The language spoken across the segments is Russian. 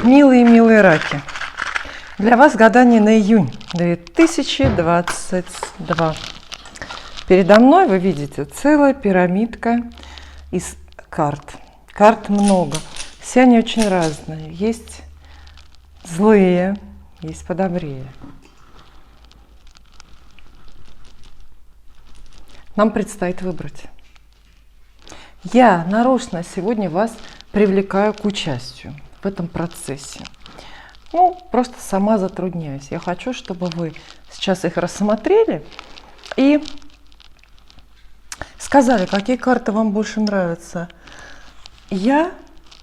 Милые раки, для вас гадание на июнь 2022. Передо мной вы видите целая пирамидка из карт. Карт много. Все они очень разные. Есть злые, есть подобрее. Нам предстоит выбрать. Я нарочно сегодня вас привлекаю к участию в этом процессе. Ну, просто сама затрудняюсь. Я хочу, чтобы вы сейчас их рассмотрели и сказали, какие карты вам больше нравятся. Я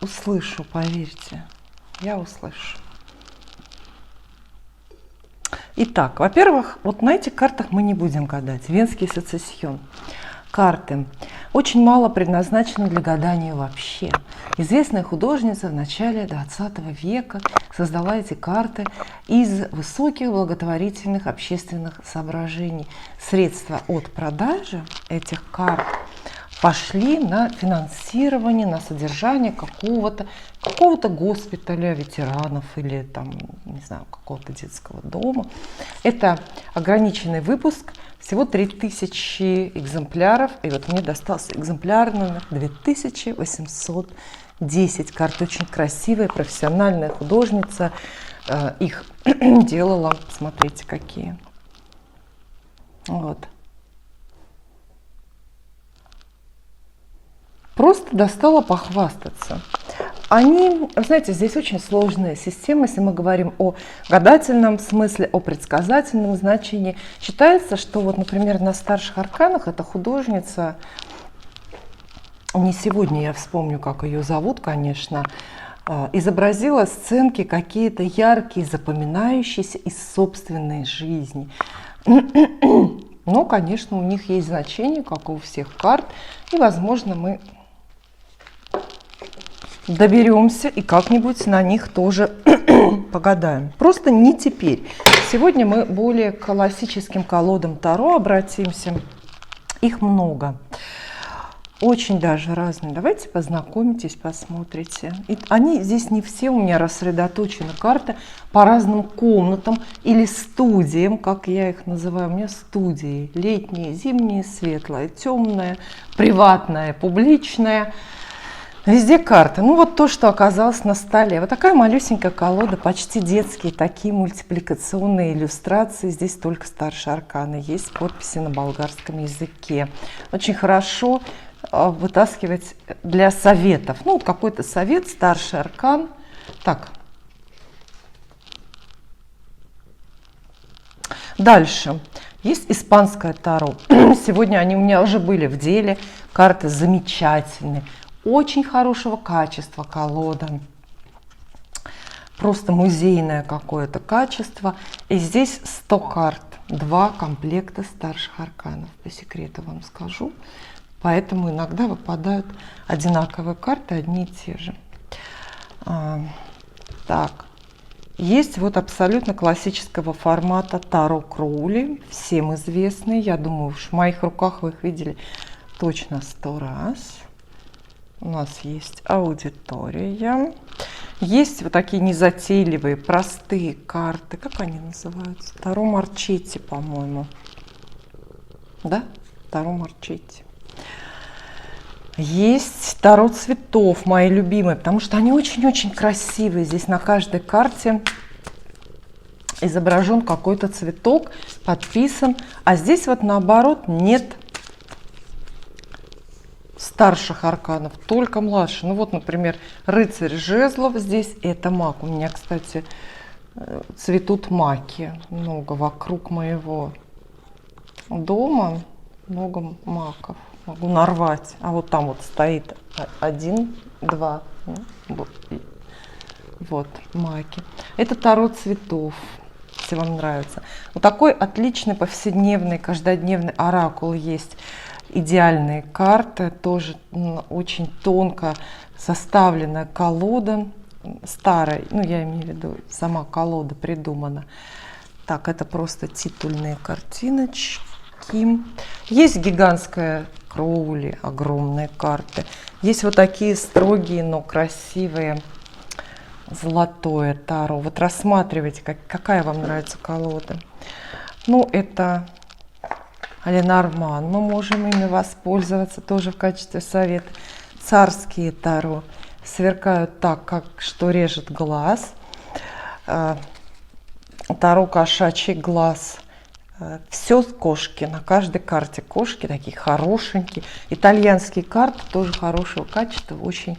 услышу, поверьте, я услышу. Итак, во-первых, вот на этих картах мы не будем гадать. Венский сецессион. Карты очень мало предназначены для гадания вообще. Известная художница в начале 20 века создала эти карты из высоких благотворительных общественных соображений. Средства от продажи этих карт пошли на финансирование, на содержание какого-то госпиталя ветеранов или там, не знаю, какого-то детского дома. Это ограниченный выпуск, всего 3000 экземпляров. И вот мне достался экземпляр номер 2810. Карты очень красивые, профессиональная художница их делала. Смотрите, какие. Вот. Просто достала похвастаться. Они, знаете, здесь очень сложная система, если мы говорим о гадательном смысле, о предсказательном значении. Считается, что вот, например, на старших арканах эта художница, не сегодня я вспомню, как ее зовут, конечно, изобразила сценки какие-то яркие, запоминающиеся из собственной жизни. Но, конечно, у них есть значение, как и у всех карт, и, возможно, мы доберемся и как-нибудь на них тоже погадаем. Просто не теперь. Сегодня мы более к классическим колодам Таро обратимся. Их много. Очень даже разные. Давайте познакомитесь, посмотрите. И они здесь не все у меня рассредоточены. Карты по разным комнатам или студиям, как я их называю. У меня студии. Летние, зимние, светлая, темная, приватная, публичная. Везде карты. Ну вот то, что оказалось на столе. Вот такая малюсенькая колода, почти детские, такие мультипликационные иллюстрации. Здесь только старшие арканы. Есть подписи на болгарском языке. Очень хорошо вытаскивать для советов. Ну вот какой-то совет, старший аркан. Так. Дальше. Есть испанское таро. Сегодня они у меня уже были в деле. Карты замечательные. Очень хорошего качества колода, просто музейное какое-то качество. И здесь 100 карт, 2 комплекта старших арканов, по секрету вам скажу. Поэтому иногда выпадают одинаковые карты, одни и те же. Так, есть вот абсолютно классического формата Таро Кроули, всем известный. Я думаю, уж в моих руках вы их видели точно 100 раз. У нас есть аудитория. Есть вот такие незатейливые, простые карты. Как они называются? Таро Марчетти, по-моему. Да? Таро Марчетти. Есть Таро цветов, мои любимые, потому что они очень-очень красивые. Здесь на каждой карте изображен какой-то цветок, подписан. А здесь вот наоборот нет старших арканов, только младшие. Ну вот, например, рыцарь жезлов здесь, это маг. У меня, кстати, цветут маки много вокруг моего дома, много маков. Могу нарвать. А вот там вот стоит 1, 2. Вот маки. Это Таро цветов, если вам нравится. Вот такой отличный повседневный, каждодневный оракул есть. Идеальные карты, тоже очень тонко составленная колода, старая, ну я имею в виду, сама колода придумана. Так, это просто титульные картиночки. Есть гигантская Кроули, огромные карты. Есть вот такие строгие, но красивые золотое таро. Вот рассматривайте, какая вам нравится колода. Ну, это Ленорман. Мы можем ими воспользоваться тоже в качестве совета. Царские таро сверкают так, как что режет глаз. Таро кошачий глаз. Все кошки, на каждой карте кошки такие хорошенькие. Итальянские карты тоже хорошего качества, очень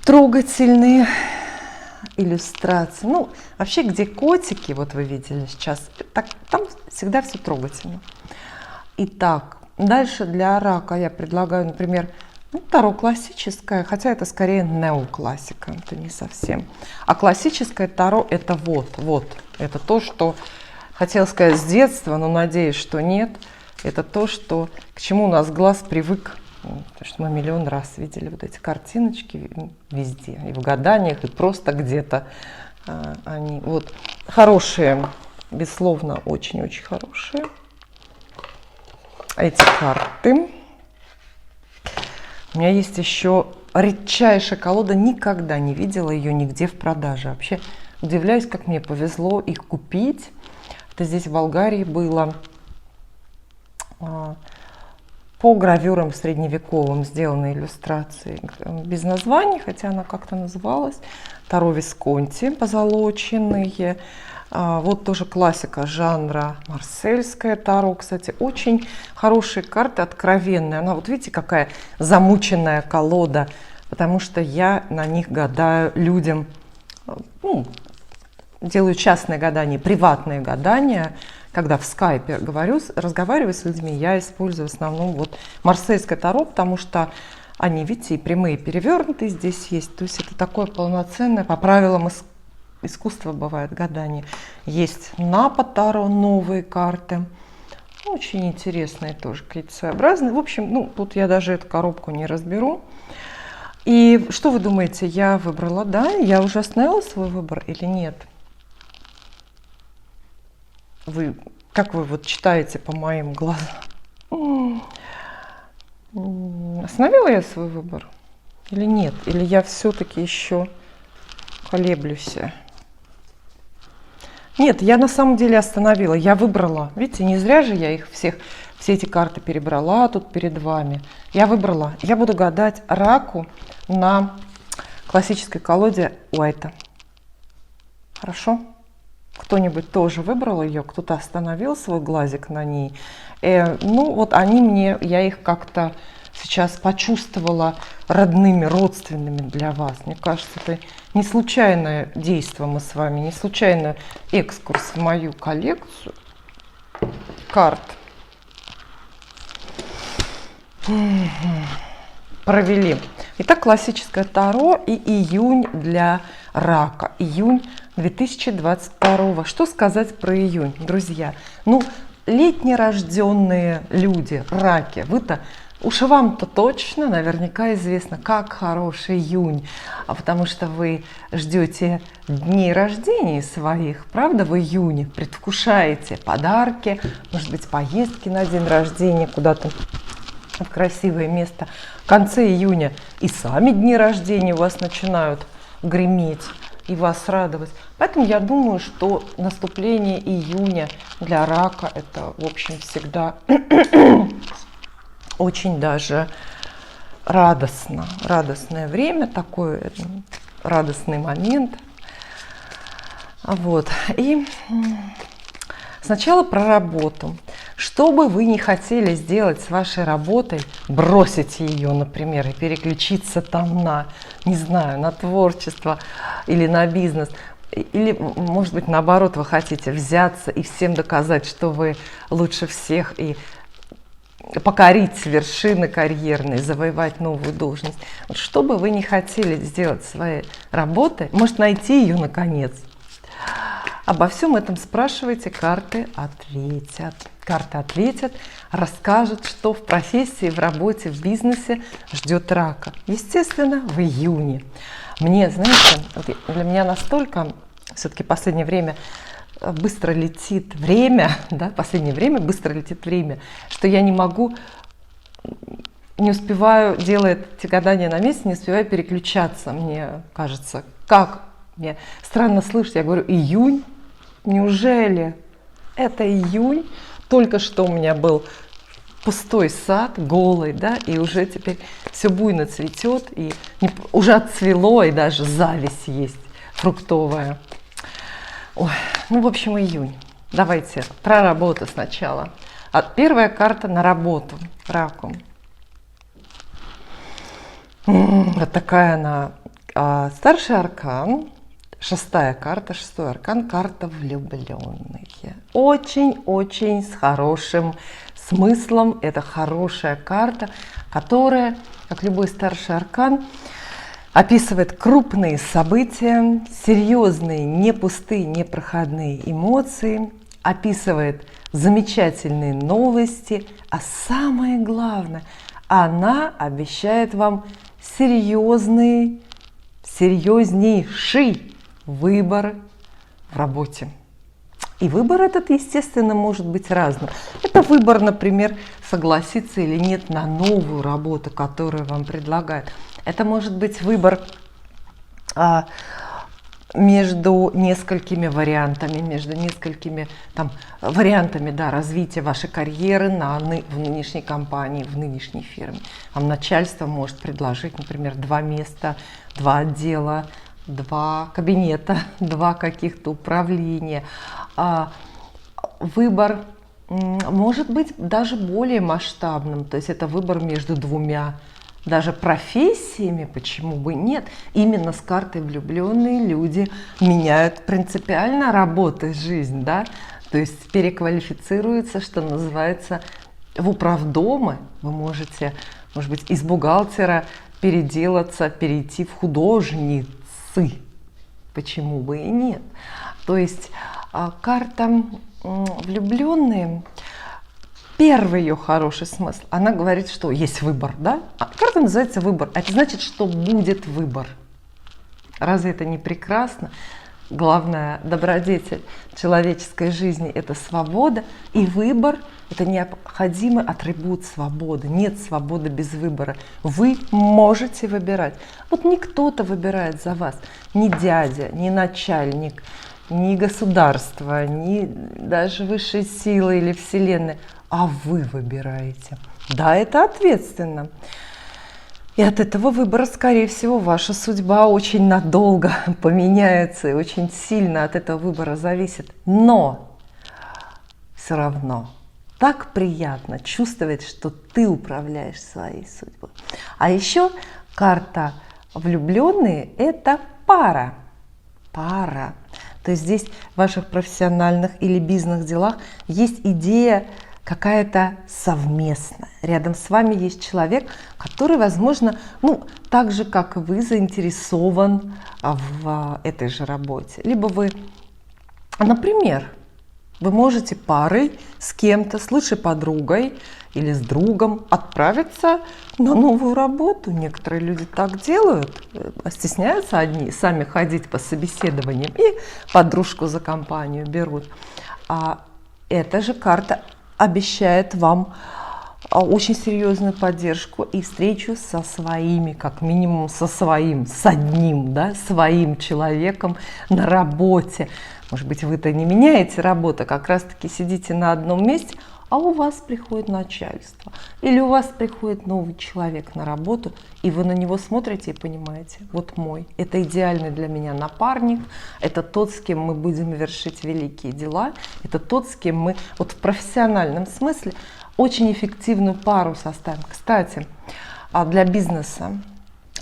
трогательные иллюстрации. Ну, вообще, где котики, вот вы видели сейчас, так, там всегда все трогательно. Итак, дальше для рака я предлагаю, например, ну, таро классическое, хотя это скорее неоклассика, это не совсем. А классическое таро это вот, это то, что хотела сказать с детства, но надеюсь, что нет. Это то, что, к чему у нас глаз привык, потому что мы миллион раз видели вот эти картиночки везде, и в гаданиях, и просто где-то они. Вот хорошие, безусловно, очень-очень хорошие эти карты. У меня есть еще редчайшая колода, никогда не видела ее нигде в продаже. Вообще удивляюсь, как мне повезло их купить. Это здесь в Болгарии было по гравюрам средневековым сделаны иллюстрации без названий, хотя она как-то называлась. Таро Висконти позолоченные. Вот тоже классика жанра марсельское таро, кстати, очень хорошие карты, откровенные. Она, вот видите, какая замученная колода, потому что я на них гадаю людям, ну, делаю частные гадания, приватные гадания. Когда в скайпе разговариваю с людьми, я использую в основном вот марсельское таро, потому что они, видите, и прямые, и перевернутые здесь есть. То есть это такое полноценное, по правилам искусства бывает гадание. Есть Напа таро, новые карты. Очень интересные тоже, какие-то своеобразные. В общем, ну, тут я даже эту коробку не разберу. И что вы думаете, я выбрала, да? Я уже остановила свой выбор или нет? Как вы вот читаете по моим глазам? Остановила я свой выбор или нет? Или я все-таки еще колеблюсь? Нет, я на самом деле остановила, я выбрала. Видите, не зря же я их все эти карты перебрала тут перед вами. Я выбрала. Я буду гадать раку на классической колоде Уайта. Хорошо? Кто-нибудь тоже выбрал ее, кто-то остановил свой глазик на ней. Ну, вот они мне, я их как-то сейчас почувствовала родными, родственными для вас. Мне кажется, это не случайное действие мы с вами, не случайный экскурс в мою коллекцию карт провели. Итак, классическое таро и июнь для рака. Июнь 2022. Что сказать про июнь, друзья? Ну, летнерожденные люди, раки, вы-то, уж вам-то точно наверняка известно, как хороший июнь, потому что вы ждете дней рождения своих, правда, в июне, предвкушаете подарки, может быть, поездки на день рождения куда-то в красивое место. В конце июня и сами дни рождения у вас начинают греметь и вас радовать. Поэтому я думаю, что наступление июня для рака это, в общем, всегда очень даже радостно. Радостное время, такой радостный момент. Вот. И сначала про работу. Что бы вы ни хотели сделать с вашей работой, бросить ее, например, и переключиться там на, не знаю, на творчество или на бизнес, или, может быть, наоборот, вы хотите взяться и всем доказать, что вы лучше всех, и покорить вершины карьерные, завоевать новую должность. Вот что бы вы ни хотели сделать своей работой, может, найти ее наконец. Обо всем этом спрашивайте, карты ответят. Карты ответят, расскажут, что в профессии, в работе, в бизнесе ждет рака. Естественно, в июне. Мне, знаете, для меня настолько все-таки в последнее время быстро летит время, да, в последнее время быстро летит время, что я не могу не успеваю, делает эти гадания на месте, не успеваю переключаться, мне кажется. Как? Мне странно слышать, я говорю, июнь? Неужели это июнь? Только что у меня был пустой сад, голый, да, и уже теперь все буйно цветет, и уже отцвело, и даже зависть есть фруктовая. Ой, ну, в общем, июнь. Давайте про работу сначала. Первая карта на работу. Раком. Вот такая она. Старший аркан. Шестая карта, шестой аркан, карта влюбленные. Очень-очень с хорошим смыслом. Это хорошая карта, которая, как любой старший аркан, описывает крупные события, серьезные, не пустые, не проходные эмоции, описывает замечательные новости, а самое главное, она обещает вам серьезнейший выбор в работе. И выбор этот, естественно, может быть разным. Это выбор, например, согласиться или нет на новую работу, которую вам предлагают. Это может быть выбор между несколькими вариантами, вариантами, да, развития вашей карьеры в нынешней компании, в нынешней фирме. Вам начальство может предложить, например, 2 места, 2 отдела, 2 кабинета, 2 каких-то управления. Выбор может быть даже более масштабным, то есть это выбор между 2 даже профессиями, почему бы нет. Именно с картой влюбленные люди меняют принципиально работу и жизнь, да, то есть переквалифицируются, что называется, в управдомы. Вы можете, может быть, из бухгалтера перейти в художницы. Почему бы и нет? То есть карта влюбленные, первый ее хороший смысл, она говорит, что есть выбор, да? Карта называется выбор. Это значит, что будет выбор. Разве это не прекрасно? Главная добродетель человеческой жизни – это свобода, и выбор – это необходимый атрибут свободы. Нет свободы без выбора. Вы можете выбирать. Вот не кто-то выбирает за вас, ни дядя, ни начальник, ни государство, ни даже высшие силы или вселенная, а вы выбираете. Да, это ответственно. И от этого выбора, скорее всего, ваша судьба очень надолго поменяется, и очень сильно от этого выбора зависит. Но все равно так приятно чувствовать, что ты управляешь своей судьбой. А еще карта влюбленные – это пара. Пара. То есть здесь в ваших профессиональных или бизнес-делах есть идея какая-то совместная. Рядом с вами есть человек, который, возможно, так же, как и вы, заинтересован в этой же работе. Либо вы, например, вы можете парой с кем-то, с лучшей подругой или с другом отправиться на новую работу. Некоторые люди так делают, стесняются одни сами ходить по собеседованиям и подружку за компанию берут. А эта же карта обещает вам очень серьезную поддержку и встречу со своими, как минимум с одним, да, своим человеком на работе. Может быть, вы-то не меняете работу, как раз-таки сидите на одном месте, а у вас приходит начальство. Или у вас приходит новый человек на работу, и вы на него смотрите и понимаете, вот мой, это идеальный для меня напарник, это тот, с кем мы будем вершить великие дела, это тот, с кем мы вот в профессиональном смысле очень эффективную пару составим. Кстати, для бизнеса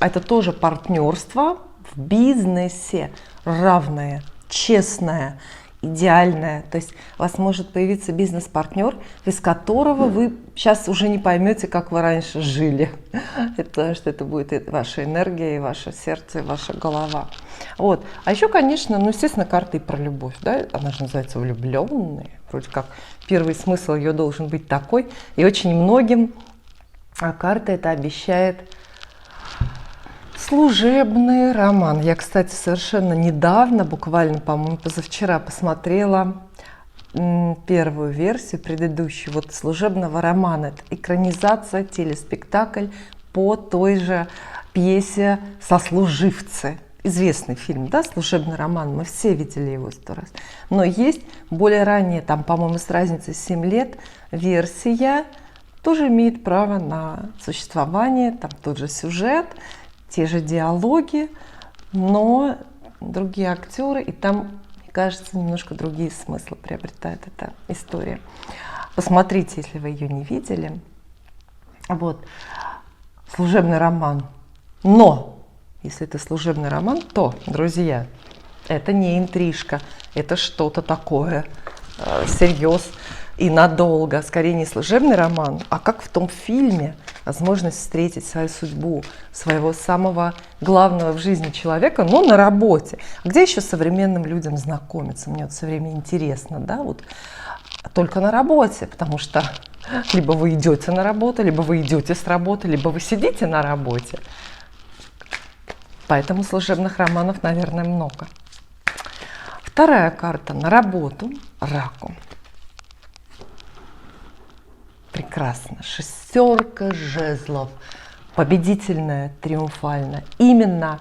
это тоже партнерство в бизнесе равное, честное, идеальное. То есть у вас может появиться бизнес-партнер, без которого вы сейчас уже не поймете, как вы раньше жили. Потому что это будет ваша энергия, и ваше сердце, и ваша голова. Вот. А еще, конечно, естественно, карта и про любовь. Да? Она же называется влюбленные. Вроде как первый смысл ее должен быть такой. И очень многим карта это обещает служебный роман. Я, кстати, совершенно недавно, буквально, по-моему, позавчера посмотрела первую версию, предыдущую, вот служебного романа. Это экранизация, телеспектакль по той же пьесе «Сослуживцы». Известный фильм, да, служебный роман, мы все видели его 100 раз. Но есть более ранняя, там, по-моему, с разницей 7 лет, версия, тоже имеет право на существование, там тот же сюжет, те же диалоги, но другие актеры, и там, мне кажется, немножко другие смыслы приобретает эта история. Посмотрите, если вы ее не видели. Вот, служебный роман. Но, если это служебный роман, то, друзья, это не интрижка, это что-то такое, серьез и надолго. Скорее не служебный роман, а как в том фильме, возможность встретить свою судьбу, своего самого главного в жизни человека, но на работе. Где еще современным людям знакомиться? Мне вот все время интересно, да, вот только на работе, потому что либо вы идете на работу, либо вы идете с работы, либо вы сидите на работе. Поэтому служебных романов, наверное, много. Вторая карта на работу раку. Прекрасно. Шестерка жезлов. Победительная, триумфальная. Именно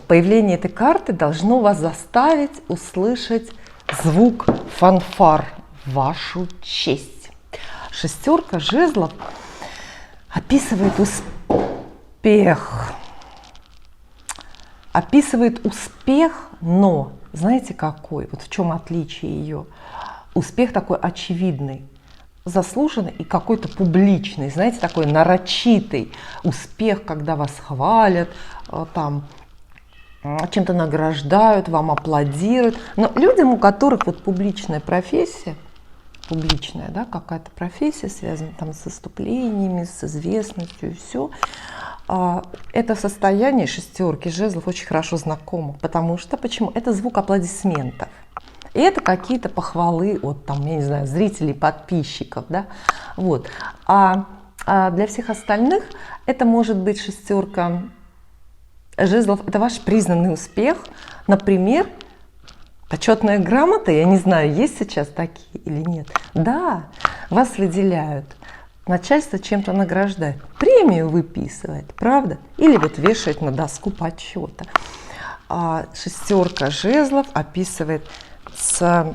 появление этой карты должно вас заставить услышать звук фанфар в вашу честь. Шестерка жезлов описывает успех. Описывает успех, но знаете какой? Вот в чем отличие ее? Успех такой очевидный, заслуженный и какой-то публичный, знаете, такой нарочитый успех, когда вас хвалят, там чем-то награждают, вам аплодируют. Но людям, у которых вот публичная профессия, публичная, да, какая-то профессия, связана там с выступлениями, с известностью и все, это состояние шестерки жезлов очень хорошо знакомо, потому что, почему? Это звук аплодисментов. И это какие-то похвалы от, там, я не знаю, зрителей, подписчиков, да, вот. А для всех остальных это может быть шестерка жезлов, это ваш признанный успех, например, почетная грамота, я не знаю, есть сейчас такие или нет, да, вас выделяют. Начальство чем-то награждает, премию выписывает, правда? Или вот вешает на доску почета. Шестерка жезлов описывает с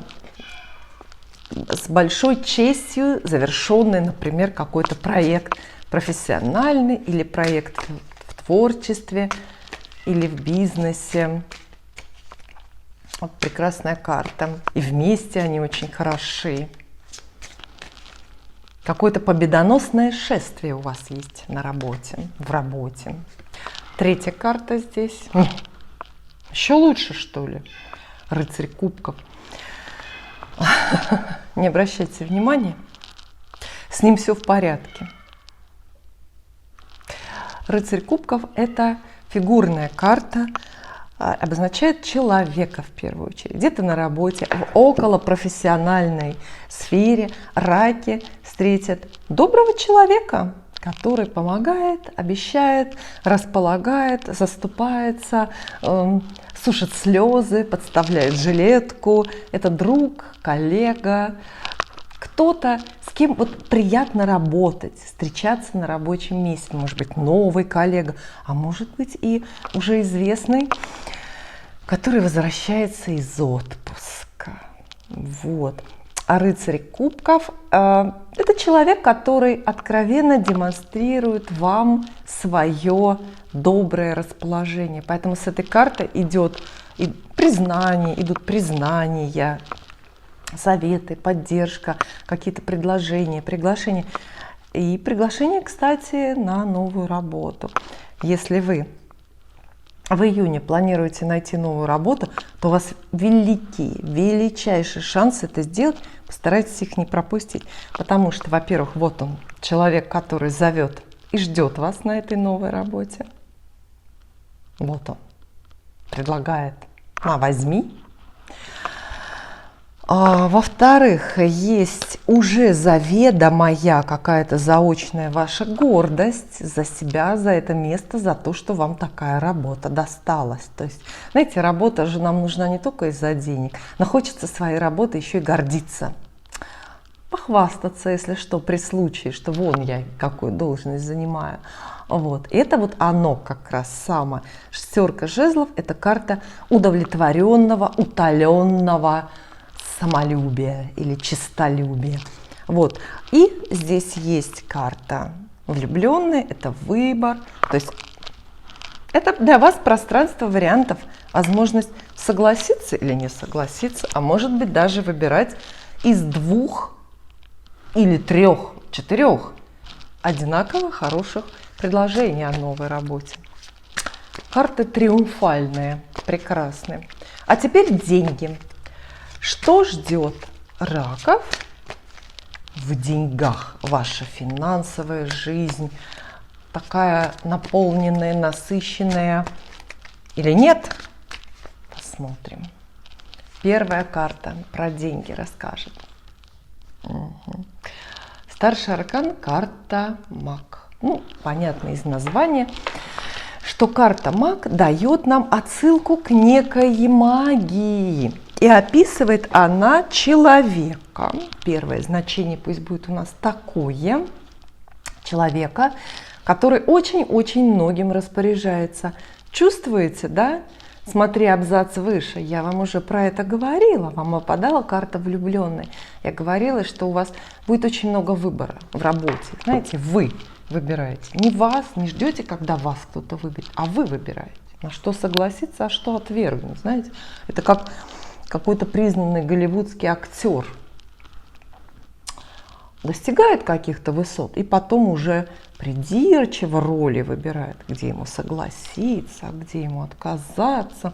большой честью завершенный, например, какой-то проект профессиональный или проект в творчестве или в бизнесе. Вот прекрасная карта. И вместе они очень хороши. Какое-то победоносное шествие у вас есть на работе, в работе. Третья карта здесь. Еще лучше, что ли? Рыцарь кубков. Не обращайте внимания. С ним все в порядке. Рыцарь кубков – это фигурная карта, обозначает человека в первую очередь. Где-то на работе, в околопрофессиональной сфере раки встретят доброго человека, который помогает, обещает, располагает, заступается, сушит слезы, подставляет жилетку. Это друг, коллега, кто-то, с кем вот приятно работать, встречаться на рабочем месте. Может быть, новый коллега, а может быть и уже известный, который возвращается из отпуска. Вот. А рыцарь кубков это человек, который откровенно демонстрирует вам свое доброе расположение. Поэтому с этой картой идет и признание, идут признания, советы, поддержка, какие-то предложения, приглашения. И приглашение, кстати, на новую работу. Если вы в июне планируете найти новую работу, то у вас величайший шанс это сделать. Постарайтесь их не пропустить, потому что, во-первых, вот он, человек, который зовет и ждет вас на этой новой работе. Вот он, предлагает: на, возьми. Во-вторых, есть уже заведомая какая-то заочная ваша гордость за себя, за это место, за то, что вам такая работа досталась. То есть, знаете, работа же нам нужна не только из-за денег, но хочется своей работой еще и гордиться. похвастаться, если что, при случае, что вон я какую должность занимаю. Вот. Это вот оно как раз самое. Шестерка жезлов – это карта удовлетворенного, утоленного самолюбия или честолюбия. Вот. И здесь есть карта влюбленные, это выбор. То есть это для вас пространство вариантов, возможность согласиться или не согласиться, а может быть даже выбирать из 2 или 3, 4 одинаково хороших предложений о новой работе. Карты триумфальные, прекрасные. А теперь деньги. Что ждет раков в деньгах? Ваша финансовая жизнь такая наполненная, насыщенная или нет? Посмотрим. Первая карта про деньги расскажет. Угу. Старший аркан – карта маг. Ну, понятно из названия, что карта маг дает нам отсылку к некой магии. И описывает она человека. Первое значение пусть будет у нас такое. Человека, который очень-очень многим распоряжается. Чувствуете, да? Смотри абзац выше. Я вам уже про это говорила. Вам выпадала карта влюбленной. Я говорила, что у вас будет очень много выбора в работе. Знаете, вы выбираете. Не вас, не ждете, когда вас кто-то выберет, а вы выбираете. На что согласиться, а что отвергнуть. Знаете, это как какой-то признанный голливудский актер достигает каких-то высот и потом уже придирчиво роли выбирает, где ему согласиться, где ему отказаться.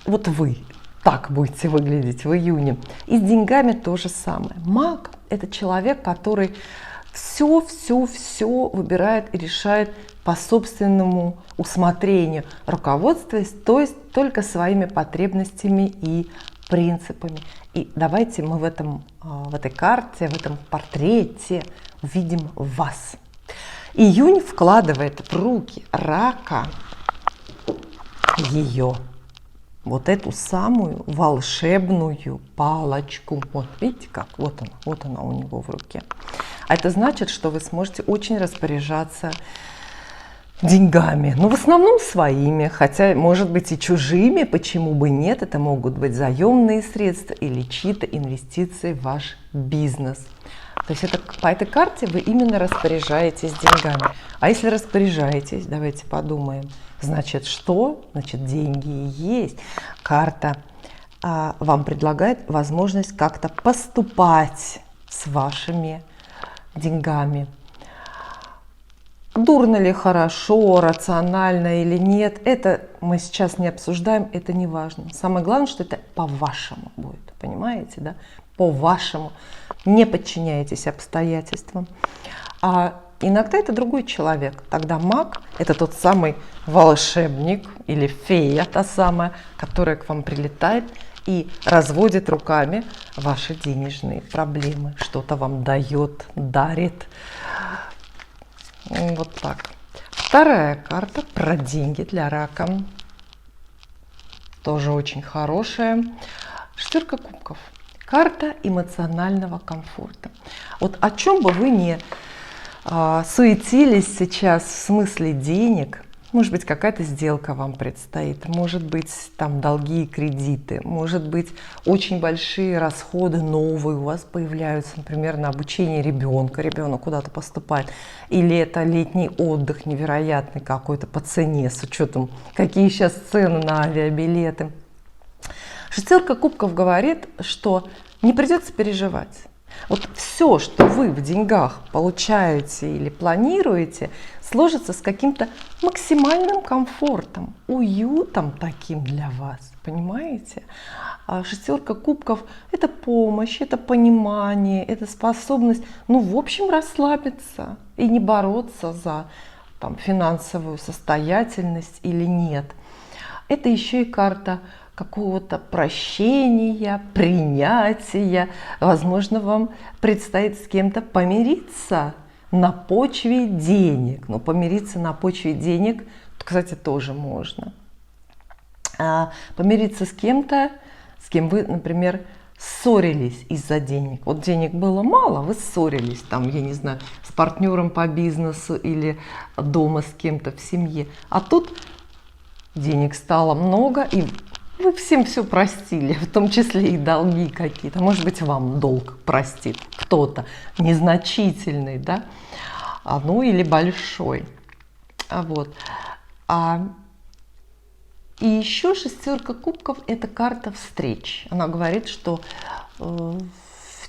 Вот вы так будете выглядеть в июне. И с деньгами то же самое. Маг – это человек, который все выбирает и решает по собственному усмотрению, руководствуясь, то есть только своими потребностями и принципами. И давайте мы в этой карте, в этом портрете увидим вас. Июнь вкладывает в руки рака ее, вот эту самую волшебную палочку. Вот видите как? Вот она у него в руке. А это значит, что вы сможете очень распоряжаться деньгами, но в основном своими, хотя может быть и чужими, почему бы нет, это могут быть заемные средства или чьи-то инвестиции в ваш бизнес. То есть по этой карте вы именно распоряжаетесь деньгами. А если распоряжаетесь, давайте подумаем, значит что? Значит деньги и есть. Карта вам предлагает возможность как-то поступать с вашими деньгами. Дурно ли, хорошо, рационально или нет, это мы сейчас не обсуждаем, это не важно. Самое главное, что это по-вашему будет, понимаете, да? По-вашему. Не подчиняйтесь обстоятельствам. А иногда это другой человек. Тогда маг – это тот самый волшебник или фея, та самая, которая к вам прилетает и разводит руками ваши денежные проблемы. Что-то вам дает, дарит. Вот так. Вторая карта про деньги для рака. Тоже очень хорошая. Шестерка кубков. Карта эмоционального комфорта. Вот о чем бы вы ни суетились сейчас в смысле денег, может быть, какая-то сделка вам предстоит, может быть, там долги и кредиты, может быть, очень большие расходы новые у вас появляются, например, на обучение ребенка, ребенок куда-то поступает, или это летний отдых невероятный какой-то по цене, с учетом, какие сейчас цены на авиабилеты. Шестерка кубков говорит, что не придется переживать. Вот все, что вы в деньгах получаете или планируете, сложится с каким-то максимальным комфортом, уютом таким для вас, понимаете? А шестерка кубков – это помощь, это понимание, это способность, ну, в общем, расслабиться и не бороться за там, финансовую состоятельность или нет. Это еще и карта какого-то прощения, принятия. Возможно, вам предстоит с кем-то помириться на почве денег. Но помириться на почве денег, кстати, тоже можно. Помириться с кем-то, с кем вы, например, ссорились из-за денег. Вот денег было мало, вы ссорились, там, я не знаю, с партнером по бизнесу или дома с кем-то в семье. А тут денег стало много, и вы всем все простили, в том числе и долги какие-то. Может быть, вам долг простит кто-то, незначительный, да, ну или большой. Вот. И еще шестерка кубков – это карта встреч. Она говорит, что в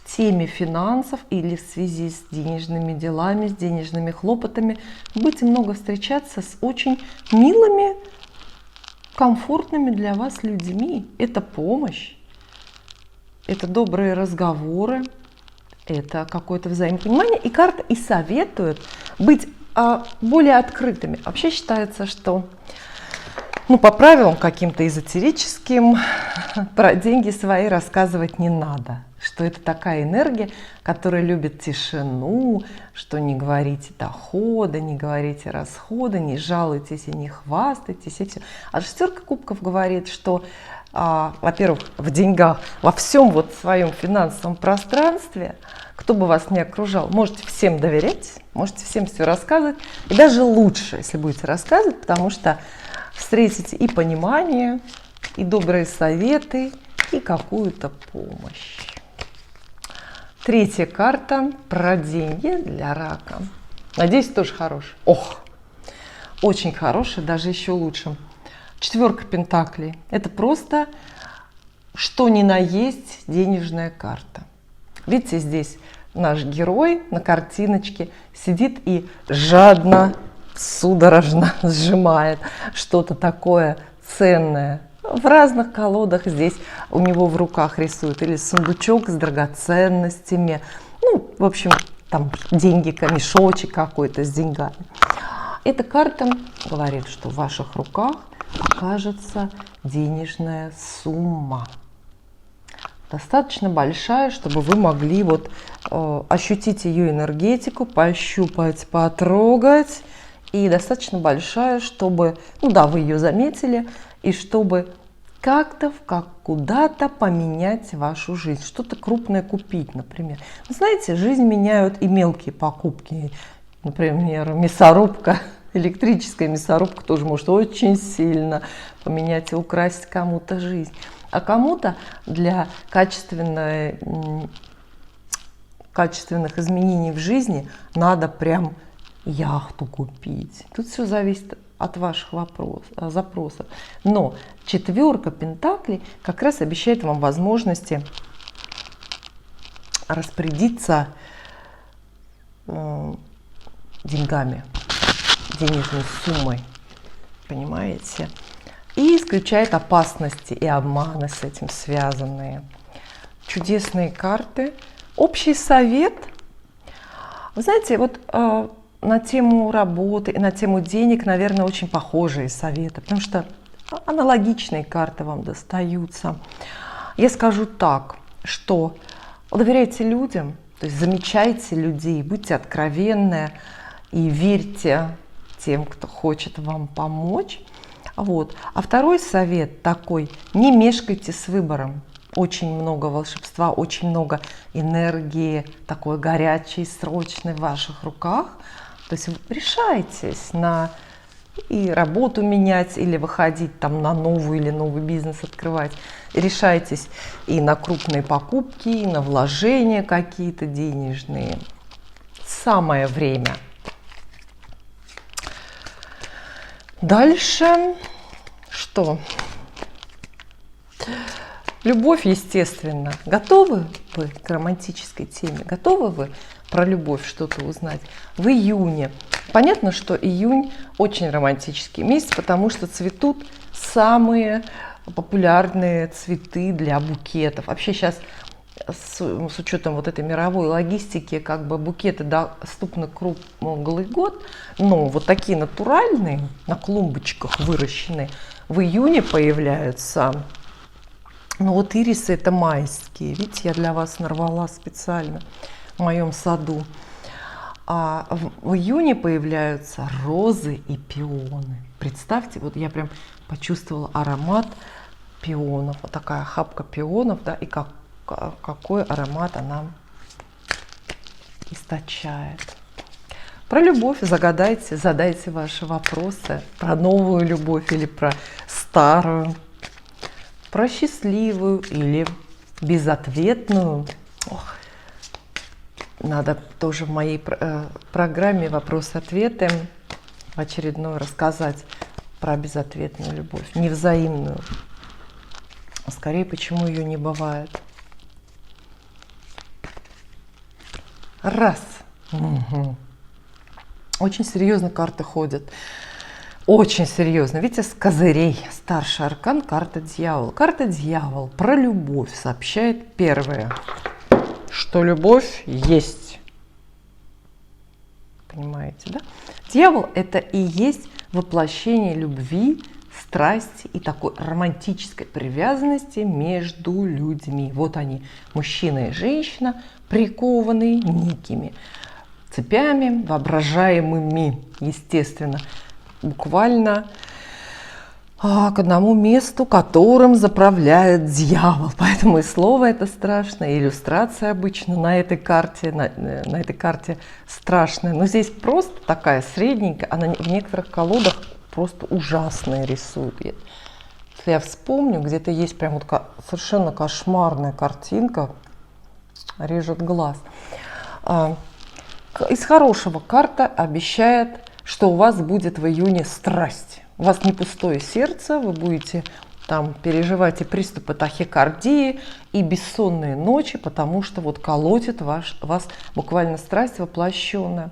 теме финансов или в связи с денежными делами, с денежными хлопотами будете много встречаться с очень милыми, комфортными для вас людьми. Это помощь, это добрые разговоры, это какое-то взаимопонимание. И карта и советует быть более открытыми. Вообще считается, что по правилам каким-то эзотерическим про деньги свои рассказывать не надо. Что это такая энергия, которая любит тишину, что не говорите дохода, не говорите расхода, не жалуйтесь и не хвастайтесь. И все. А шестерка кубков говорит, что, во-первых, в деньгах, во всем вот своем финансовом пространстве, кто бы вас ни окружал, можете всем доверять, можете всем все рассказывать. И даже лучше, если будете рассказывать, потому что встретите и понимание, и добрые советы, и какую-то помощь. Третья карта про деньги для рака. Надеюсь, тоже хорошая. Очень хорошая, даже еще лучше. Четверка пентаклей. Это просто что ни на есть денежная карта. Видите, здесь наш герой на картиночке сидит и жадно, судорожно сжимает что-то такое ценное. В разных колодах здесь у него в руках рисуют или сундучок с драгоценностями, в общем, там деньги, мешочек какой-то с деньгами. Эта карта говорит, что в ваших руках окажется денежная сумма. Достаточно большая, чтобы вы могли ощутить ее энергетику, пощупать, потрогать. И достаточно большая, чтобы, вы ее заметили, и чтобы как-то, куда-то поменять вашу жизнь. Что-то крупное купить, например. Вы знаете, жизнь меняют и мелкие покупки. Например, мясорубка, электрическая мясорубка тоже может очень сильно поменять и украсить кому-то жизнь. А кому-то для качественных изменений в жизни надо прям яхту купить. Тут все зависит от ваших запросов. Но четверка пентаклей как раз обещает вам возможности распорядиться деньгами, денежной суммой. Понимаете? И исключает опасности и обманы с этим связанные. Чудесные карты. Общий совет. Вы знаете, на тему работы и на тему денег, наверное, очень похожие советы, потому что аналогичные карты вам достаются. Я скажу так, что доверяйте людям, то есть замечайте людей, будьте откровенны и верьте тем, кто хочет вам помочь. А второй совет такой: не мешкайте с выбором. Очень много волшебства, очень много энергии, такой горячей, срочной в ваших руках. То есть вы решаетесь на и работу менять, или выходить там на новую или новый бизнес открывать. Решаетесь и на крупные покупки, и на вложения какие-то денежные. Самое время. Дальше что? Любовь, естественно. Готовы вы к романтической теме? Готовы вы про любовь что-то узнать? В июне. Понятно, что июнь очень романтический месяц, потому что цветут самые популярные цветы для букетов. Вообще сейчас с учетом этой мировой логистики, букеты доступны круглый год, но такие натуральные, на клумбочках выращенные, в июне появляются. Ирисы это майские. Видите, я для вас нарвала специально в моем саду. А в июне появляются розы и пионы. Представьте, я прям почувствовала аромат пионов. Такая охапка пионов, да, и как какой аромат она источает. Про любовь загадайте, задайте ваши вопросы. Про новую любовь или про старую. Про счастливую или безответную. Ох, надо тоже в моей программе «Вопросы-ответы» в очередной рассказать про безответную любовь, невзаимную. А скорее, почему ее не бывает. Раз. Угу. Очень серьезно карты ходят. Очень серьезно. Видите, с козырей. Старший аркан, карта дьявол. Карта дьявол про любовь сообщает первое, что любовь есть. Понимаете, да? Дьявол – это и есть воплощение любви, страсти и такой романтической привязанности между людьми. Вот они, мужчина и женщина, прикованные некими цепями, воображаемыми, естественно, буквально к одному месту, которым заправляет дьявол. Поэтому и слово это страшное, и иллюстрация обычно на этой карте, на этой карте страшная. Но здесь просто такая средненькая, она в некоторых колодах просто ужасные рисует. Если я вспомню, где-то есть прям вот совершенно кошмарная картинка, режет глаз. Из хорошего карта обещает, что у вас будет в июне страсть. У вас не пустое сердце, вы будете там переживать и приступы тахикардии, и бессонные ночи, потому что вот колотит вас буквально страсть воплощенная.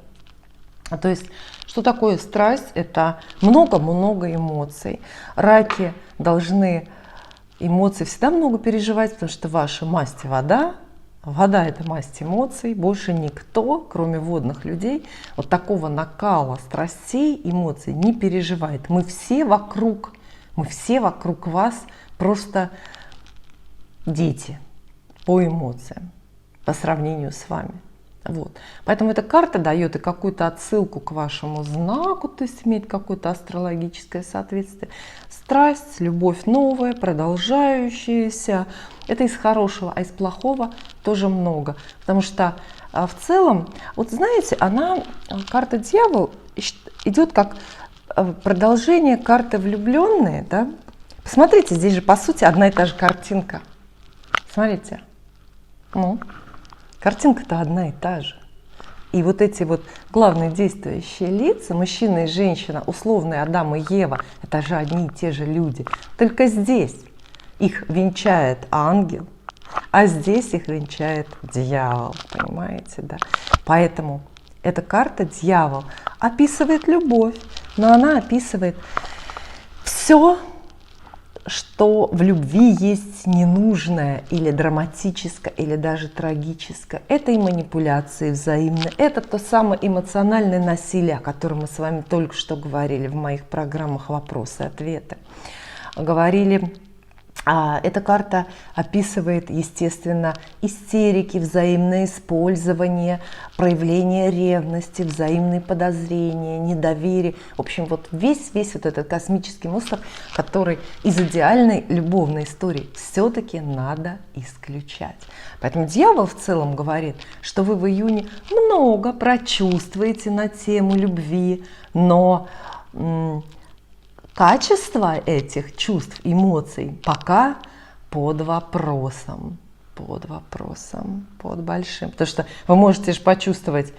То есть, что такое страсть? Это много-много эмоций. Раки должны эмоций всегда много переживать, потому что ваша масть вода. Вода – это масть эмоций. Больше никто, кроме водных людей, вот такого накала страстей, эмоций не переживает. Мы все вокруг вас просто дети по эмоциям, по сравнению с вами. Вот. Поэтому эта карта дает и какую-то отсылку к вашему знаку, то есть имеет какое-то астрологическое соответствие. Страсть, любовь новая, продолжающаяся. Это из хорошего, а из плохого тоже много. Потому что в целом, вот знаете, карта дьявол идет как продолжение карты влюбленные. Да? Посмотрите, здесь же по сути одна и та же картинка. Смотрите. Картинка-то одна и та же. И вот эти вот главные действующие лица, мужчина и женщина, условные Адам и Ева, это же одни и те же люди. Только здесь их венчает ангел, а здесь их венчает дьявол. Понимаете, да? Поэтому эта карта дьявол описывает любовь, но она описывает все, что в любви есть ненужное или драматическое, или даже трагическое. Это и манипуляции взаимные, это то самое эмоциональное насилие, о котором мы с вами только что говорили в моих программах «Вопросы-ответы». Говорили, эта карта описывает, естественно, истерики, взаимное использование, проявление ревности, взаимные подозрения, недоверие. В общем, вот весь вот этот космический мусор, который из идеальной любовной истории все-таки надо исключать. Поэтому дьявол в целом говорит, что вы в июне много прочувствуете на тему любви, но качество этих чувств, эмоций пока под вопросом, под большим. Потому что вы можете же почувствовать,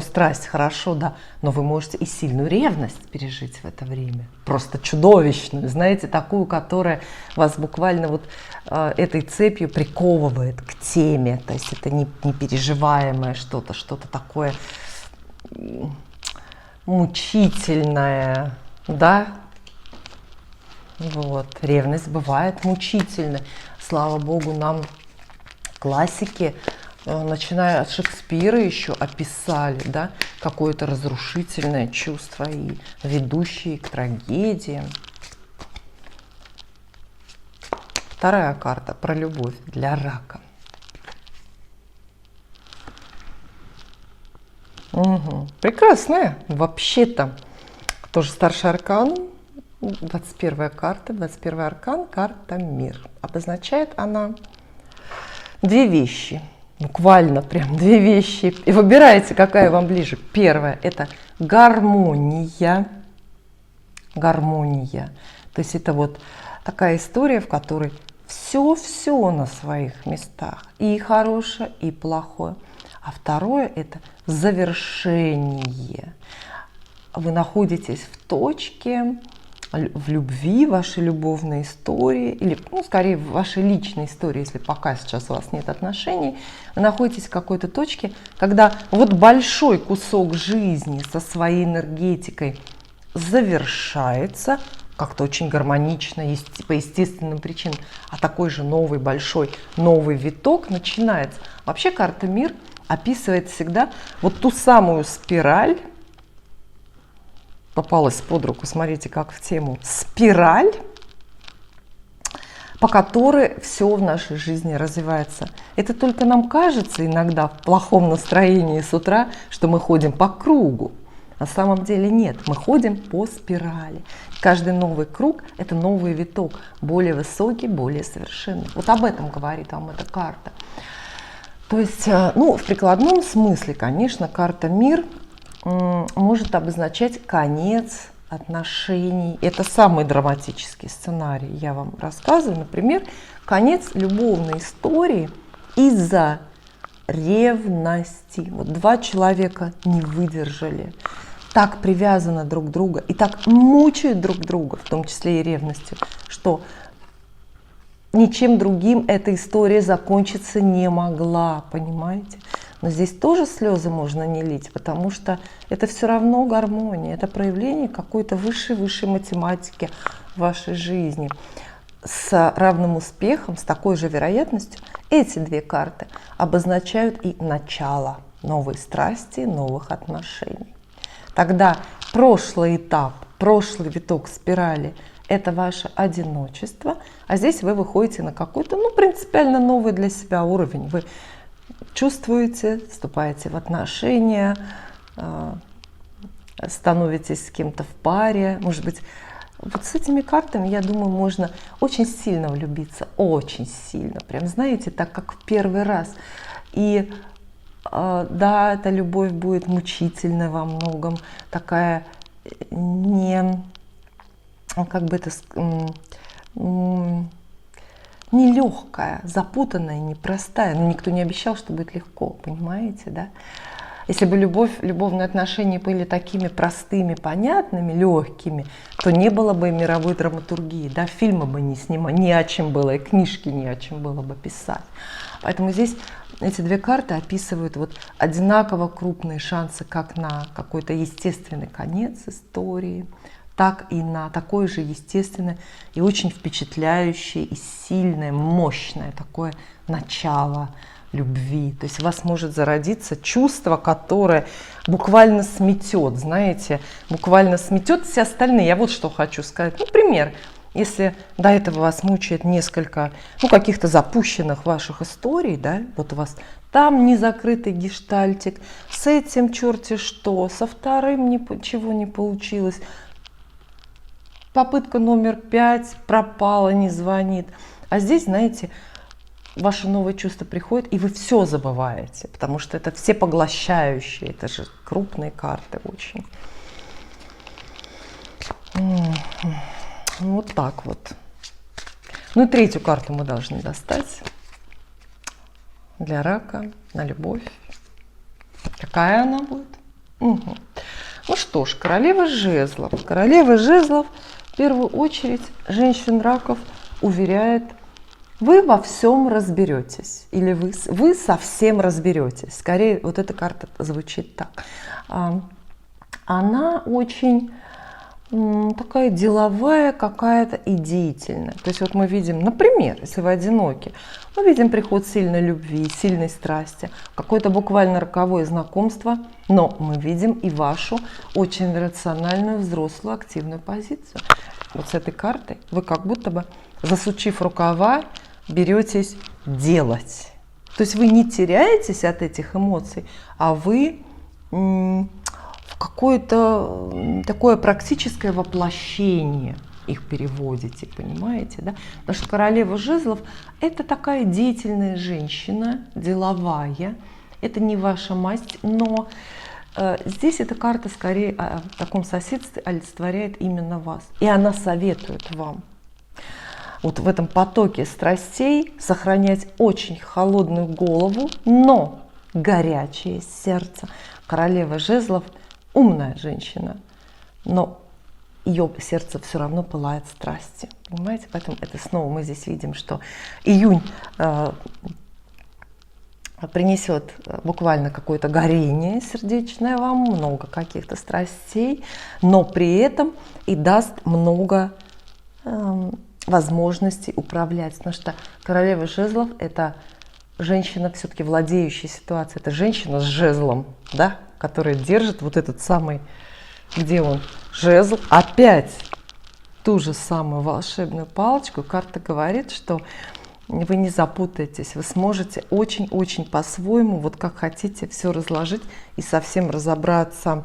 страсть хорошо, да, но вы можете и сильную ревность пережить в это время. Просто чудовищную, знаете, такую, которая вас буквально вот этой цепью приковывает к теме. То есть это не переживаемое что-то такое мучительное, да. Вот, ревность бывает мучительной. Слава богу, нам классики, начиная от Шекспира, еще описали, да, какое-то разрушительное чувство и ведущие к трагедиям. Вторая карта про любовь для рака. Прекрасная, вообще-то, тоже старший аркан. 21 карта, 21 аркан, карта мир. Обозначает она две вещи. Буквально прям две вещи. И выбираете, какая вам ближе. Первое – это гармония. Гармония. То есть это вот такая история, в которой все на своих местах. И хорошее, и плохое. А второе – это завершение. Вы находитесь в точке, в любви, вашей любовной истории, или, ну, скорее, в вашей личной истории, если пока сейчас у вас нет отношений, вы находитесь в какой-то точке, когда вот большой кусок жизни со своей энергетикой завершается, как-то очень гармонично, по естественным причинам, а такой же новый большой, новый виток начинается. Вообще карта «Мир» описывает всегда вот ту самую спираль, попалась под руку, смотрите, как в тему, спираль, по которой все в нашей жизни развивается. Это только нам кажется иногда в плохом настроении с утра, что мы ходим по кругу. На самом деле нет, мы ходим по спирали. Каждый новый круг – это новый виток, более высокий, более совершенный. Вот об этом говорит вам эта карта. То есть, ну, в прикладном смысле, конечно, карта «Мир» может обозначать конец отношений. Это самый драматический сценарий, я вам рассказываю. Например, конец любовной истории из-за ревности. Вот два человека не выдержали, так привязаны друг к другу и так мучают друг друга, в том числе и ревностью, что ничем другим эта история закончиться не могла, понимаете? Но здесь тоже слезы можно не лить, потому что это все равно гармония, это проявление какой-то высшей математики в вашей жизни. С равным успехом, с такой же вероятностью, эти две карты обозначают и начало новой страсти, новых отношений. Тогда прошлый этап, прошлый виток спирали – это ваше одиночество, а здесь вы выходите на какой-то, ну, принципиально новый для себя уровень. Вы чувствуете, вступаете в отношения, становитесь с кем-то в паре. Может быть, вот с этими картами, я думаю, можно очень сильно влюбиться, очень сильно, прям, знаете, так как в первый раз. И да, эта любовь будет мучительной во многом, такая не, как бы это, нелегкая, запутанная, непростая. Но никто не обещал, что будет легко, понимаете, да? Если бы любовные отношения были такими простыми, понятными, легкими, то не было бы и мировой драматургии, да, фильмы бы не снимали, не о чем было, и книжки не о чем было бы писать. Поэтому здесь эти две карты описывают вот одинаково крупные шансы как на какой-то естественный конец истории, так и на такое же естественное и очень впечатляющее, и сильное, мощное такое начало любви. То есть у вас может зародиться чувство, которое буквально сметет, знаете, буквально сметет все остальные. Я вот что хочу сказать. Например, если до этого вас мучает несколько, ну, каких-то запущенных ваших историй, да, вот у вас там незакрытый гештальтик, с этим черти что, со вторым ничего не получилось, попытка номер 5 пропала, не звонит. А здесь, знаете, ваше новое чувство приходит, и вы все забываете, потому что это всепоглощающие, это же крупные карты очень. Вот так вот. Ну и третью карту мы должны достать для рака, на любовь. Какая она будет? Угу. Ну что ж, королева жезлов. Королева жезлов в первую очередь женщин раков уверяет: вы во всем разберетесь, или вы совсем разберетесь. Скорее, вот эта карта звучит так. Она очень такая деловая какая-то и деятельная. То есть вот мы видим, например, если вы одиноки, мы видим приход сильной любви, сильной страсти, какое-то буквально роковое знакомство, но мы видим и вашу очень рациональную, взрослую, активную позицию. Вот с этой картой вы как будто бы, засучив рукава, беретесь делать. То есть вы не теряетесь от этих эмоций, а вы в какое-то такое практическое воплощение их переводите, понимаете, да? Потому что королева жезлов – это такая деятельная женщина, деловая, это не ваша масть, но здесь эта карта скорее в таком соседстве олицетворяет именно вас. И она советует вам вот в этом потоке страстей сохранять очень холодную голову, но горячее сердце. Королева жезлов – умная женщина, но ее сердце все равно пылает страсти. Понимаете? Поэтому это снова мы здесь видим, что июнь принесет буквально какое-то горение сердечное вам, много каких-то страстей, но при этом и даст много возможностей управлять. Потому что королева жезлов – это женщина, все-таки владеющая ситуацией. Это женщина с жезлом, да, которая держит вот этот самый, где он, жезл. Опять ту же самую волшебную палочку. Карта говорит, что вы не запутаетесь, вы сможете очень-очень по-своему, вот как хотите, все разложить и совсем разобраться.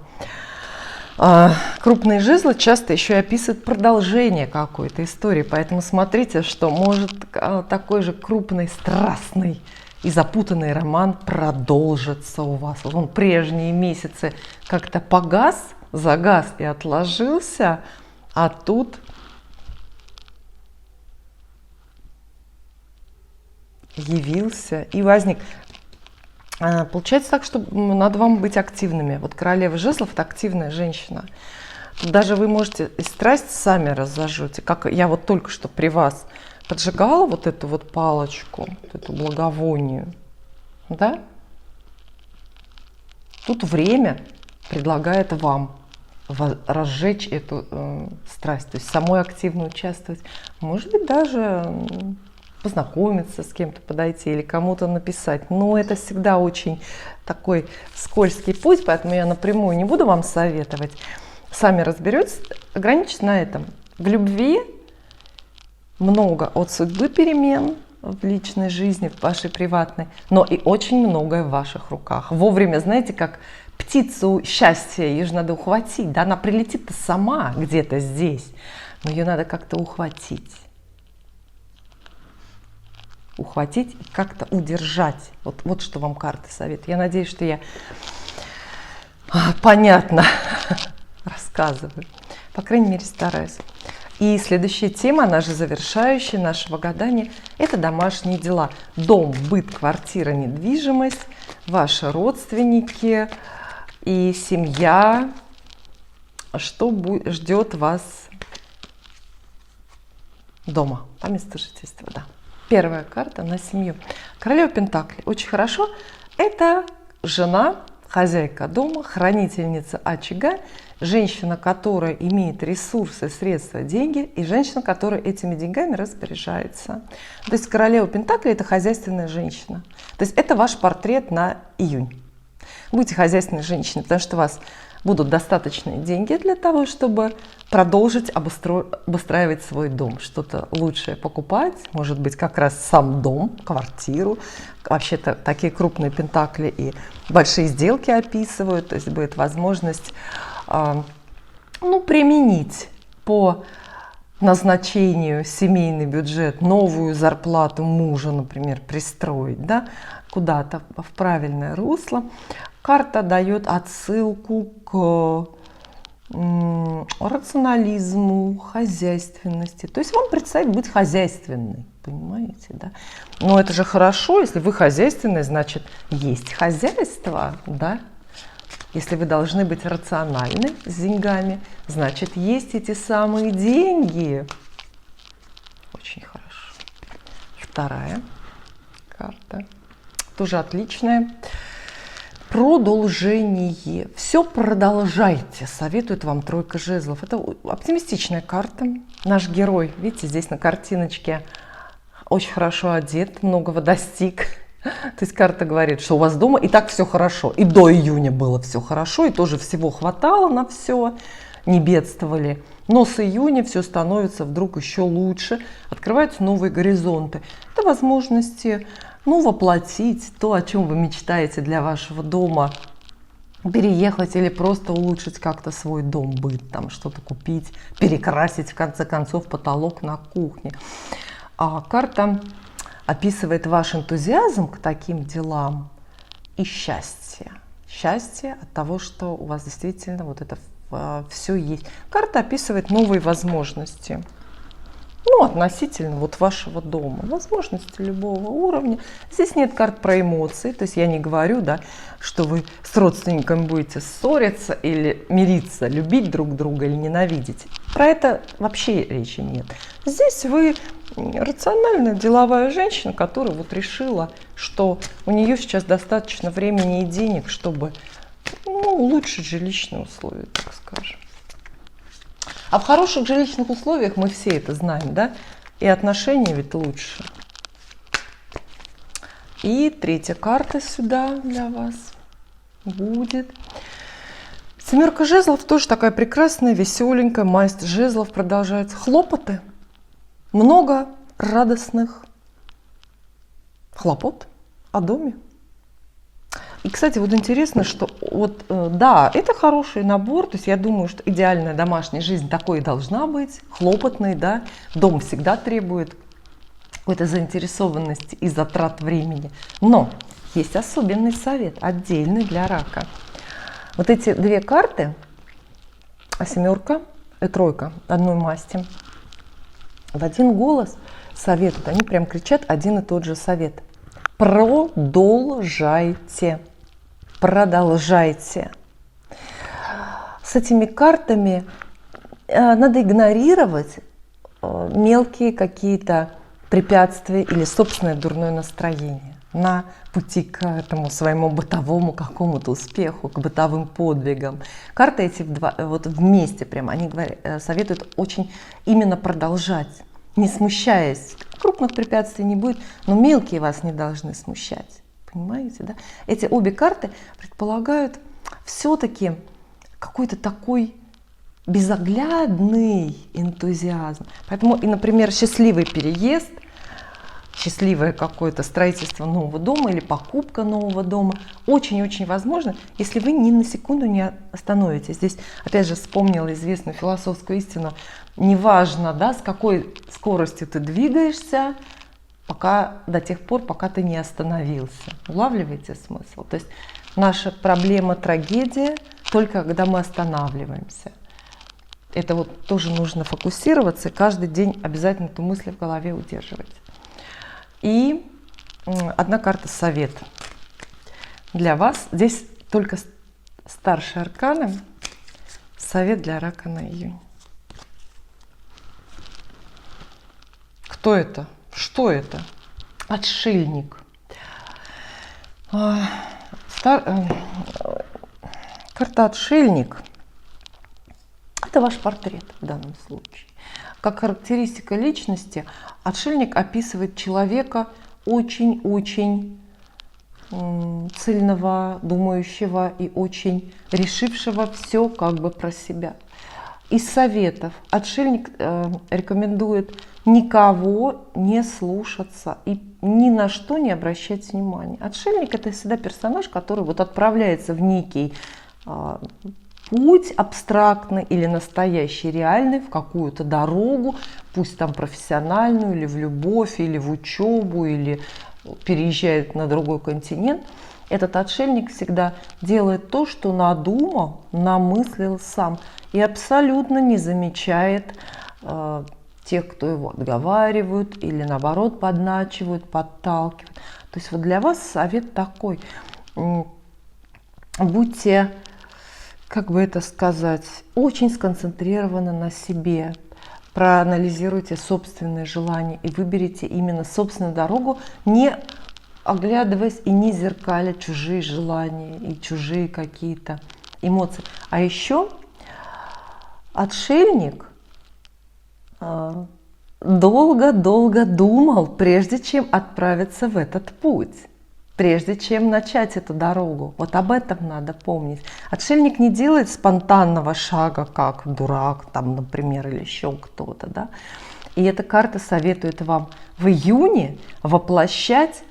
Крупные жезлы часто еще и описывают продолжение какой-то истории, поэтому смотрите, что может такой же крупный, страстный и запутанный роман продолжится у вас. Вот он прежние месяцы как-то погас, загас и отложился, а тут явился и возник. Получается так, что надо вам быть активными. Вот королева жезлов – это активная женщина. Даже вы можете и страсть сами разожжете. Как я вот только что при вас поджигала вот эту вот палочку, вот эту благовонию. Да? Тут время предлагает вам разжечь эту страсть, то есть самой активно участвовать. Может быть, даже познакомиться с кем-то, подойти или кому-то написать. Но это всегда очень такой скользкий путь, поэтому я напрямую не буду вам советовать. Сами разберетесь, ограничьтесь на этом. В любви много от судьбы перемен в личной жизни, в вашей приватной, но и очень многое в ваших руках. Вовремя, знаете, как птицу счастья, ее же надо ухватить, да, она прилетит-то сама где-то здесь, но ее надо как-то ухватить и как-то удержать. Вот что вам карты советуют. Я надеюсь, что я понятно рассказываю. По крайней мере, стараюсь. И следующая тема, она же завершающая нашего гадания, это домашние дела. Дом, быт, квартира, недвижимость, ваши родственники и семья. Что ждет вас дома, по месту жительства, да. Первая карта на семью. Королева Пентаклей. Очень хорошо. Это жена, хозяйка дома, хранительница очага, женщина, которая имеет ресурсы, средства, деньги, и женщина, которая этими деньгами распоряжается. То есть королева Пентаклей – это хозяйственная женщина. То есть это ваш портрет на июнь. Будьте хозяйственной женщиной, потому что у вас будут достаточные деньги для того, чтобы продолжить обустраивать свой дом, что-то лучшее покупать, может быть, как раз сам дом, квартиру. Вообще-то такие крупные пентакли и большие сделки описывают, то есть будет возможность применить по назначению семейный бюджет, новую зарплату мужа, например, пристроить, да, куда-то в правильное русло. Карта дает отсылку к рационализму, хозяйственности. То есть вам предстоит быть хозяйственной, понимаете, да? Но это же хорошо, если вы хозяйственные, значит, есть хозяйство, да? Если вы должны быть рациональны с деньгами, значит, есть эти самые деньги. Очень хорошо. Вторая карта. Тоже отличная. Продолжение. Все продолжайте, советует вам тройка жезлов. Это оптимистичная карта. Наш герой, видите, здесь на картиночке очень хорошо одет, многого достиг. То есть карта говорит, что у вас дома и так все хорошо. И до июня было все хорошо, и тоже всего хватало на все, не бедствовали. Но с июня все становится вдруг еще лучше, открываются новые горизонты. Это возможности воплотить то, о чем вы мечтаете для вашего дома переехать или просто улучшить как-то свой дом, быт, там что-то купить, перекрасить в конце концов потолок на кухне. А карта описывает ваш энтузиазм к таким делам и счастье. Счастье от того, что у вас действительно вот это все есть. Карта описывает новые возможности. Ну, относительно вот вашего дома, возможности любого уровня. Здесь нет карт про эмоции, то есть я не говорю, да, что вы с родственниками будете ссориться или мириться, любить друг друга или ненавидеть. Про это вообще речи нет. Здесь вы рациональная деловая женщина, которая вот решила, что у нее сейчас достаточно времени и денег, чтобы улучшить жилищные условия, так скажем. А в хороших жилищных условиях мы все это знаем, да? И отношения ведь лучше. И третья карта сюда для вас будет. Семерка жезлов тоже такая прекрасная, веселенькая. Масть жезлов продолжается. Хлопоты. Много радостных хлопот о доме. И, кстати, вот интересно, что вот, да, это хороший набор, то есть я думаю, что идеальная домашняя жизнь такой и должна быть, хлопотной, да, дом всегда требует какой-то заинтересованности и затрат времени. Но есть особенный совет, отдельный для рака. Вот эти две карты, семерка и тройка одной масти, в один голос советуют, они прям кричат один и тот же совет. Продолжайте. Продолжайте. С этими картами надо игнорировать мелкие какие-то препятствия или собственное дурное настроение на пути к этому своему бытовому какому-то успеху, к бытовым подвигам. Карты эти вот вместе прям, они советуют очень именно продолжать, не смущаясь. Крупных препятствий не будет, но мелкие вас не должны смущать. Понимаете, да? Эти обе карты предполагают все-таки какой-то такой безоглядный энтузиазм. Поэтому и, например, счастливый переезд, счастливое какое-то строительство нового дома или покупка нового дома очень-очень возможно, если вы ни на секунду не остановитесь. Здесь, опять же, вспомнила известную философскую истину. Неважно, да, с какой скоростью ты двигаешься, до тех пор, пока ты не остановился. Улавливаете смысл? То есть наша проблема, трагедия только когда мы останавливаемся. Это вот тоже нужно фокусироваться и каждый день обязательно эту мысль в голове удерживать. И одна карта совет для вас. Здесь только старшие арканы. Совет для рака на июнь. Кто это? Что это? Отшельник. Карта отшельник – это ваш портрет в данном случае. Как характеристика личности, отшельник описывает человека очень-очень цельного, думающего и очень решившего все как бы про себя. Из советов отшельник рекомендует никого не слушаться и ни на что не обращать внимания. Отшельник – это всегда персонаж, который вот отправляется в некий путь абстрактный или настоящий, реальный, в какую-то дорогу, пусть там профессиональную, или в любовь, или в учебу, или переезжает на другой континент. Этот отшельник всегда делает то, что надумал, намыслил сам, и абсолютно не замечает тех, кто его отговаривают или наоборот подначивают, подталкивают. То есть вот для вас совет такой: будьте, как бы это сказать, очень сконцентрированы на себе, проанализируйте собственные желания и выберите именно собственную дорогу, не оглядываясь и не зеркаля чужие желания и чужие какие-то эмоции. А еще отшельник долго-долго думал, прежде чем отправиться в этот путь, прежде чем начать эту дорогу. Вот об этом надо помнить. Отшельник не делает спонтанного шага, как дурак, там, например, или еще кто-то, да? И эта карта советует вам в июне воплощать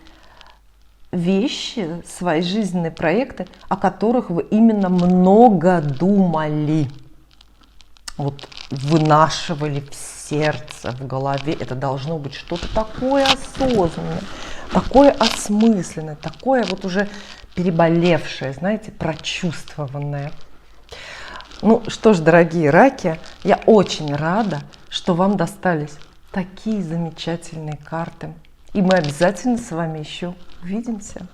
вещи, свои жизненные проекты, о которых вы именно много думали. Вот вынашивали в сердце, в голове. Это должно быть что-то такое осознанное, такое осмысленное, такое вот уже переболевшее, знаете, прочувствованное. Ну что ж, дорогие раки, я очень рада, что вам достались такие замечательные карты. И мы обязательно с вами еще увидимся.